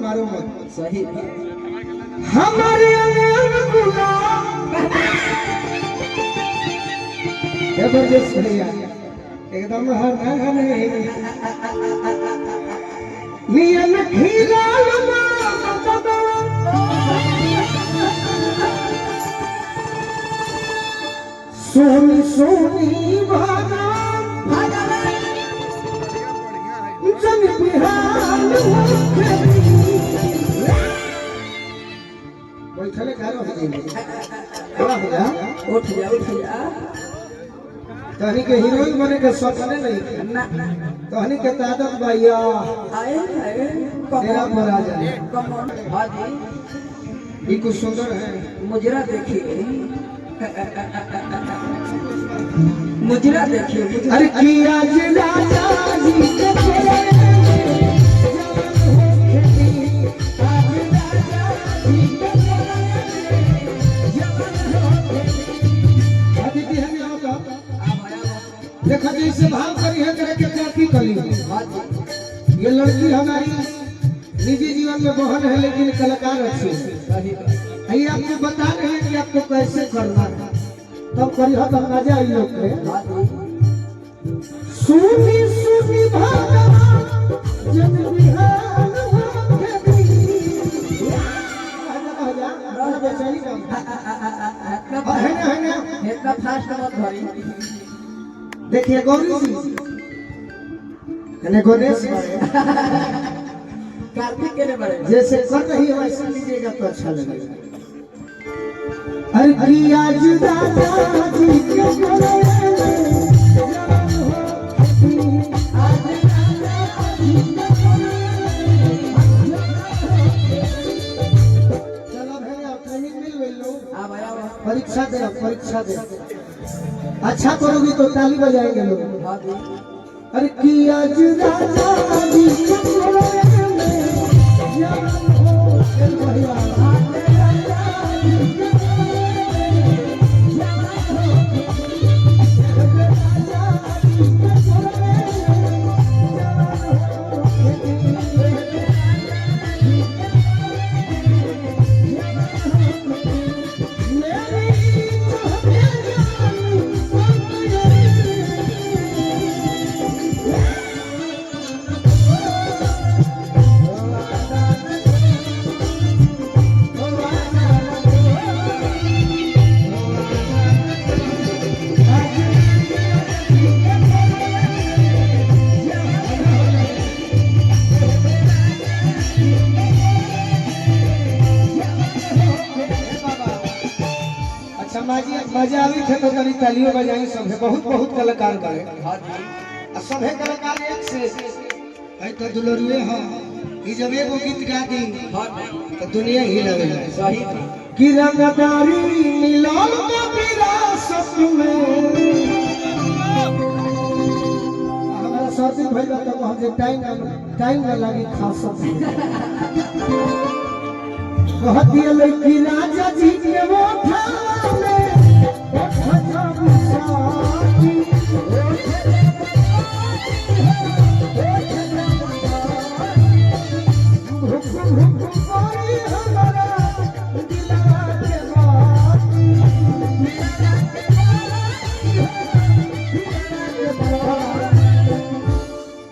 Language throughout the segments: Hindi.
मारो मत। सही हमारे जबरदस्त भैया एकदम नियम खीरा सोनी सोनी जन बिहार बैठले कारो हो गई खड़ा हो जा उठ जा तहनी के हीरोइन बने के सपने नहीं ना तहनी के तादत भैया आए तेरा पर आ जाए कमोन हाजी ये कुछ सुंदर है मुजरा देखिए मुजरा देखिए अरे किया राजा जी के तेरे देखा जैसे भाव करी है करे के प्राप्ति करी ये लड़की हमारी निजी जीवन में बहन है लेकिन कलाकार अच्छी है ये आपको बता रहे हैं कि आपको कैसे करना है तब करी हो तब मजा आई लोग पे सुनी सुनी भाव जन बिहार इतना फास्ट मत धरी देखिए गौरी जी गणेश कार्तिक के बड़े जैसे कर रही है वैसे लीजिएगा तो अच्छा लगेगा। अरे किया जुदा जी के चलो भैया ट्रेनिंग मिल गई लो परीक्षा दे अच्छा करोगी तो ताली बजाएंगे लोग। अरे किया जुदा जी मजा आवी थे तो तनी तालियों बजाई सब बहुत बहुत कलाकार बने आ सभे कलाकार एक से है तो दुलरुए हां ई जब एगो गीत गा दी तो दुनिया ही लगेला सही कि रंगदारी मिलल में विरासत में हमारा शादी भइला तो हम जे टाइम ना लगी खासत कहत दिए लड़की राजा जी के वो थाने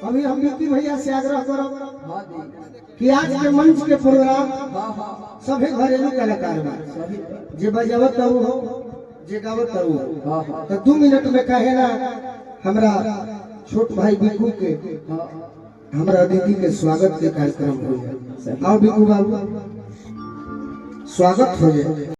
अभी हम विक्की भैया से आग्रह करो कि आज के मंच के प्रोग्राम सभी घरेलू कलाकार में जे बजावत हो जे गावत हो तो 2 मिनट में कहे ना हमरा छोट भाई बिकू के हमरा अतिथि के स्वागत के कार्यक्रम हो जाए। आओ बिकू बाबू स्वागत हो जाए।